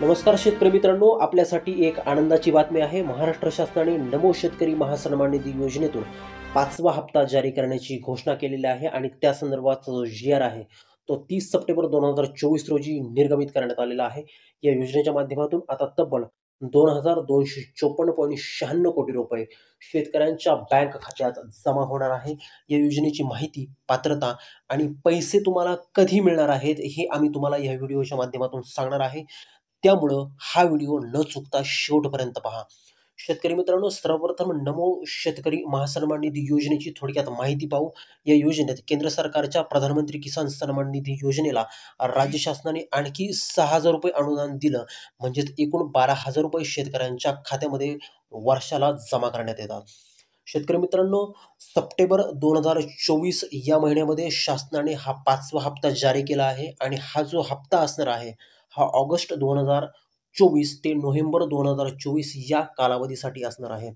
नमस्कार शेतकरी मित्रांनो, आपल्यासाठी एक आनंदाची बातमी आहे। महाराष्ट्र शासनाने नमो शेतकरी महासन्मान निधी योजनेतून 5वा हप्ता जारी करण्याची घोषणा केलेली आहे आणि त्या संदर्भातचा जो जी-आर आहे तो 30 सप्टेंबर 2024 रोजी निर्गमित करण्यात आलेला आहे। या योजनेच्या माध्यमातून आता तब्बल 2254.96 कोटी रुपये शेतकऱ्यांच्या बँक खात्यात जमा होणार आहे। या योजनेची माहिती, पात्रता आणि पैसे तुम्हाला कधी मिळणार आहेत हे आम्ही तुम्हाला या व्हिडिओच्या माध्यमातून सांगणार आहे। त्यामुळं हा व्हिडिओ न चुकता शेवटपर्यंत पहा। शेतकरी मित्रांनो, सर्वप्रथम नमो शेतकरी महासन्मान निधी योजनेची थोडक्यात माहिती पाहू। या योजनेत केंद्र सरकारच्या प्रधानमंत्री किसान सन्मान निधी योजनेला राज्य शासनाने आणखी 6,000 रुपये अनुदान दिलं, म्हणजेच एकूण 12,000 रुपये शेतकऱ्यांच्या खात्यामध्ये वर्षाला जमा करण्यात येतात। शेतकरी मित्रांनो, सप्टेंबर 2024 या महिन्यामध्ये शासनाने हा 5वा हप्ता जारी केला आहे आणि हा जो हप्ता असणार आहे हा ऑगस्ट 2024 ते नोव्हेंबर 2024 या कालावधीसाठी असणार आहे।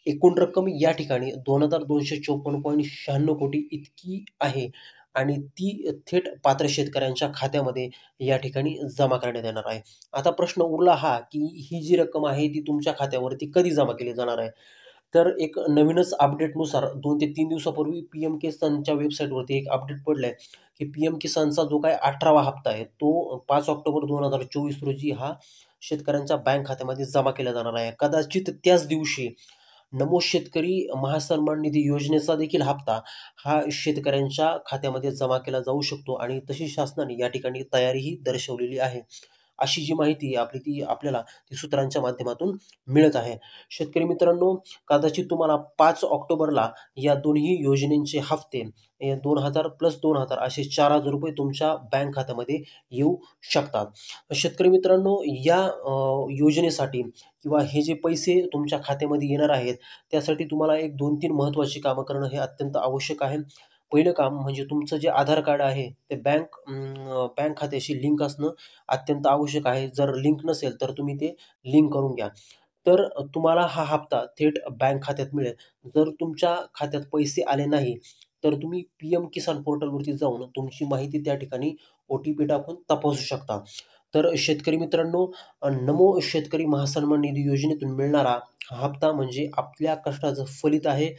एकूण रक्कम या ठिकाणी 2254.96 कोटी इतकी आहे आणि ती थेट पात्र शेतकऱ्यांच्या खात्यामध्ये या ठिकाणी जमा करण्यात येणार आहे। आता प्रश्न उरला हा, की ही जी रक्कम आहे ती तुमच्या खात्यावरती कधी जमा केली जाणार आहे? तर एक नवीनच अपडेटनुसार 2 ते 3 दिवसापूर्वी पी-एम किसानच्या वेबसाईटवरती एक अपडेट पडलंय, की पी-एम किसानचा जो काही 18वा हप्ता आहे, तो 5 ऑक्टोबर 2024 रोजी हा शेतकऱ्यांच्या बँक खात्यामध्ये जमा केला जाणार आहे। कदाचित त्याच दिवशी नमो शेतकरी महासन्मान निधी योजनेचा देखील हप्ता हा शेतकऱ्यांच्या खात्यामध्ये जमा केला जाऊ शकतो आणि तशी शासनाने या ठिकाणी तयारीही दर्शवलेली आहे। अशी जी माहिती आहे आपली ती आपल्याला सूत्रांच्या माध्यमातून मिळत आहे। शेतकरी मित्रांनो, कदाचित तुम्हाला 5 ऑक्टोबरला या दोन्ही योजनेचे हफ्ते 2,000 प्लस 2,000 असे 4,000 रुपये तुमच्या बँक खात्यामध्ये येऊ शकतात। शेतकरी मित्रांनो, या योजनेसाठी किंवा हे जे पैसे तुमच्या खात्यामध्ये येणार आहेत, त्यासाठी तुम्हाला एक 2-3 महत्त्वाची कामं करणं हे अत्यंत आवश्यक आहे। पहिलं काम म्हणजे तुमचं जे आधार कार्ड आहे ते बँक खात्याशी लिंक असणं अत्यंत आवश्यक आहे। जर लिंक नसेल तर तुम्ही ते लिंक करून घ्या। तर तुम्हाला हा हप्ता थेट बँक खात्यात मिळेल। जर तुमच्या खात्यात पैसे आले नाही, तर तुम्ही पी-एम किसान पोर्टलवरती जाऊन तुमची माहिती त्या ठिकाणी ओ-टी-पी टाकून तपासू शकता। तर शेतकरी मित्रांनो, नमो शेतकरी महासन्मान निधी योजनेतून मिळणारा हा हप्ता म्हणजे आपल्या कष्टाचं फलित आहे।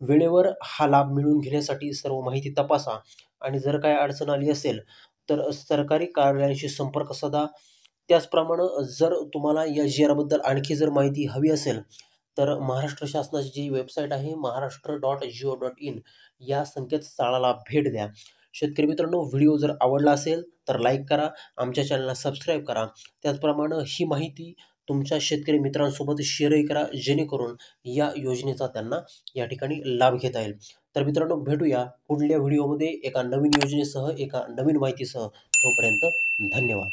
वेळेवर हा लाभ मिळवून घेण्यासाठी सर्व माहिती तपासा आणि जर काही अडचण आली असेल, तर सरकारी कार्यालयाशी संपर्क साधा। त्याचप्रमाणे जर तुम्हाला या जी-आरबद्दल आणखी जर माहिती हवी असेल, तर महाराष्ट्र शासनाची जी वेबसाईट आहे महाराष्ट्र.go.in या संकेतस्थळाला भेट द्या। शेतकरी मित्रांनो, व्हिडिओ जर आवडला असेल तर लाईक करा, आमच्या चॅनलला सबस्क्राईब करा। त्याचप्रमाणे ही माहिती तुमच्या शेतकरी मित्रांसोबत शेअरही करा, जेणेकरून या योजनेचा त्यांना या ठिकाणी लाभ घेता येईल। तर मित्रांनो, भेटूया पुढल्या व्हिडिओमध्ये एका नवीन योजनेसह, एका नवीन माहितीसह। तोपर्यंत धन्यवाद।